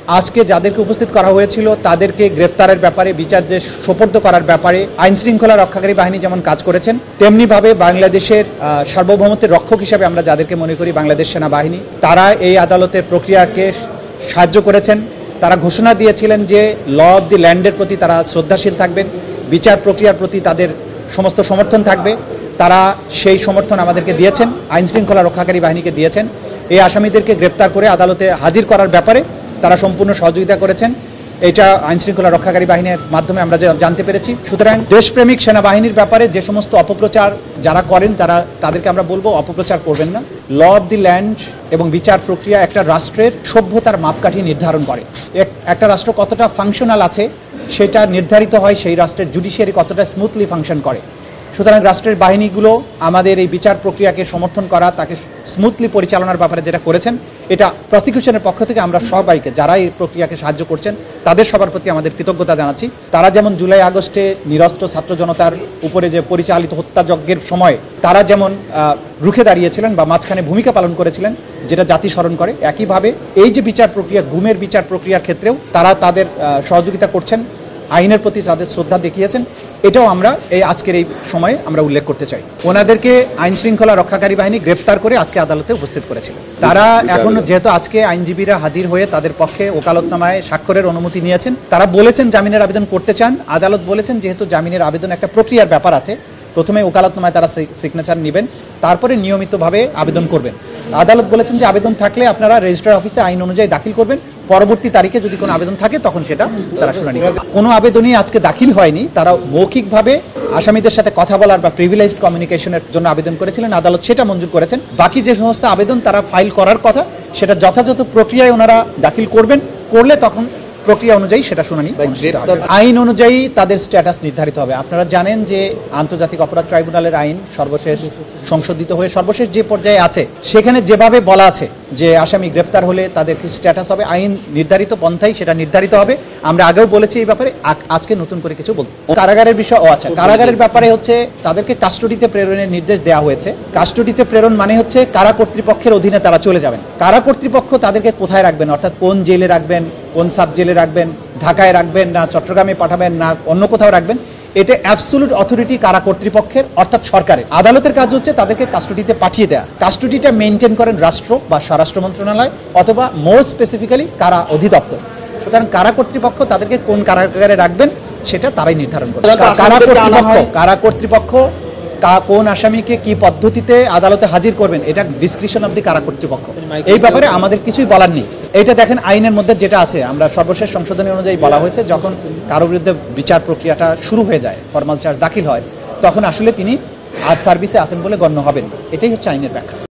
আজকে যাদেরকে উপস্থিত করা হয়েছিল তাদেরকে গ্রেপ্তারের ব্যাপারে বিচারকে সোপর্দ করার ব্যাপারে আইন শৃঙ্খলা রক্ষাকারী বাহিনী যেমন কাজ করেছেন, তেমনিভাবে বাংলাদেশের সার্বভৌমত্বের রক্ষক হিসেবে আমরা যাদেরকে মনে করি বাংলাদেশ সেনাবাহিনী, তারা এই আদালতের প্রক্রিয়াকে সাহায্য করেছেন। তারা ঘোষণা দিয়েছিলেন যে ল অব দি ল্যান্ডের প্রতি তারা শ্রদ্ধাশীল থাকবেন, বিচার প্রক্রিয়ার প্রতি তাদের সমস্ত সমর্থন থাকবে। তারা সেই সমর্থন আমাদেরকে দিয়েছেন, আইন শৃঙ্খলা রক্ষাকারী বাহিনীকে দিয়েছেন। এই আসামিদেরকে গ্রেপ্তার করে আদালতে হাজির করার ব্যাপারে তারা সম্পূর্ণ সহযোগিতা করেছেন। এটা আইন শৃঙ্খলা রক্ষাকারী বাহিনীর মাধ্যমে আমরা জানতে পেরেছি। সুতরাং দেশপ্রেমিক সেনাবাহিনীর ব্যাপারে যে সমস্ত অপপ্রচার যারা করেন তাদেরকে আমরা বলবো অপপ্রচার করবেন না। ল অব দি ল্যান্ড এবং বিচার প্রক্রিয়া একটা রাষ্ট্রের সভ্যতার মাপকাঠি নির্ধারণ করে। একটা রাষ্ট্র কতটা ফাংশনাল আছে সেটা নির্ধারিত হয় সেই রাষ্ট্রের জুডিশিয়ারি কতটা স্মুথলি ফাংশন করে। সুতরাং রাষ্ট্রের বাহিনীগুলো আমাদের এই বিচার প্রক্রিয়াকে সমর্থন করা, তাকে স্মুথলি পরিচালনার ব্যাপারে যেটা করেছেন, এটা প্রসিকিউশনের পক্ষ থেকে আমরা সবাইকে যারা এই প্রক্রিয়াকে সাহায্য করছেন তাদের সবার প্রতি আমাদের কৃতজ্ঞতা জানাচ্ছি। তারা যেমন জুলাই আগস্টে নিরস্ত্র ছাত্র জনতার উপরে যে পরিচালিত হত্যাযজ্ঞের সময় তারা যেমন রুখে দাঁড়িয়েছিলেন বা মাঝখানে ভূমিকা পালন করেছিলেন, যেটা জাতি স্মরণ করে, একইভাবে এই যে বিচার প্রক্রিয়া, গুমের বিচার প্রক্রিয়ার ক্ষেত্রেও তারা তাদের সহযোগিতা করছেন, আইনের প্রতি তাদের শ্রদ্ধা দেখিয়েছেন। এটাও আমরা এই আজকের এই সময়ে আমরা উল্লেখ করতে চাই। ওনাদেরকে আইন শৃঙ্খলা রক্ষাকারী বাহিনী গ্রেপ্তার করে আজকে আদালতে উপস্থিত করেছিল। তারা এখন যেহেতু আজকে আইনজীবীরা হাজির হয়ে তাদের পক্ষে ওকালতনামায় স্বাক্ষরের অনুমতি নিয়েছেন, তারা বলেছেন জামিনের আবেদন করতে চান। আদালত বলেছেন যেহেতু জামিনের আবেদন একটা প্রক্রিয়ার ব্যাপার আছে, প্রথমে ওকালতনামায় তারা সিগনেচার নেবেন, তারপরে নিয়মিতভাবে আবেদন করবেন। আদালত বলেছেন যে আবেদন থাকলে আপনারা রেজিস্ট্রার অফিসে আইন অনুযায়ী দাখিল করবেন, পরবর্তী তারিখে যদি কোনো আবেদন থাকে তখন সেটা তারা শুনানি করবে। কোনো আবেদনই আজকে দাখিল হয়নি। তারা মৌখিকভাবে আসামিদের সাথে কথা বলার বা প্রিভিলেজড কমিউনিকেশনের জন্য আবেদন করেছিলেন, আদালত সেটা মঞ্জুর করেছেন। বাকি যে সমস্ত আবেদন তারা ফাইল করার কথা সেটা যথাযথ প্রক্রিয়ায় ওনারা দাখিল করবেন, করলে তখন প্রক্রিয়া অনুযায়ী সেটা শুনানি অনুষ্ঠিত হবে। আইন অনুযায়ী তাদের স্ট্যাটাস নির্ধারিত হবে। আপনারা জানেন যে আন্তর্জাতিক অপরাধ ট্রাইব্যুনালের আইন সর্বশেষ সংশোধিত হয়ে সর্বশেষ যে পর্যায়ে আছে সেখানে যেভাবে বলা আছে যে আসামি গ্রেপ্তার হলে তাদের কি স্ট্যাটাস হবে, আইন নির্ধারিত পন্থাই সেটা নির্ধারিত হবে। আমরা আগেও বলেছি এই ব্যাপারে, আজকে নতুন করে কিছু বলতে। কারাগারের বিষয় আচ্ছা, কারাগারের ব্যাপারে হচ্ছে তাদেরকে কাস্টডিতে প্রেরণের নির্দেশ দেওয়া হয়েছে। কাস্টডিতে প্রেরণ মানে হচ্ছে কারা কর্তৃপক্ষের অধীনে তারা চলে যাবেন। কারা কর্তৃপক্ষ তাদেরকে কোথায় রাখবেন, অর্থাৎ কোন জেলে রাখবেন, কোন সাব জেলে রাখবেন, ঢাকায় রাখবেন না চট্টগ্রামে পাঠাবেন না অন্য কোথাও রাখবেন, এটা অ্যাবসোলুট অথরিটি কারা কর্তৃপক্ষের অর্থাৎ সরকারের। আদালতের কাজ হচ্ছে তাদেরকে কাস্টডিতে পাঠিয়ে দেওয়া। কাস্টডিটা মেনটেন করেন রাষ্ট্র বা স্বরাষ্ট্র মন্ত্রণালয় অথবা মোর স্পেসিফিক্যালি কারা অধিদপ্তর। সুতরাং কারা কর্তৃপক্ষ তাদেরকে কোন কারাগারে রাখবেন সেটা তারাই নির্ধারণ করে। কারা কর্তৃপক্ষ কোন আসামিকে কি পদ্ধতিতে আদালতে হাজির করবেন এটা ডিসক্রিপশন অব দি কারা কর্তৃপক্ষ। এই ব্যাপারে আমাদের কিছুই বলার নেই। এটা দেখেন আইনের মধ্যে যেটা আছে, আমরা সর্বশেষ সংশোধনী অনুযায়ী বলা হয়েছে যখন কারো বিরুদ্ধে বিচার প্রক্রিয়াটা শুরু হয়ে যায়, ফরমাল চার্জ দাখিল হয়, তখন আসলে তিনি আর সার্ভিসে আছেন বলে গণ্য হবেন। এটাই হচ্ছে আইনের ব্যাখ্যা।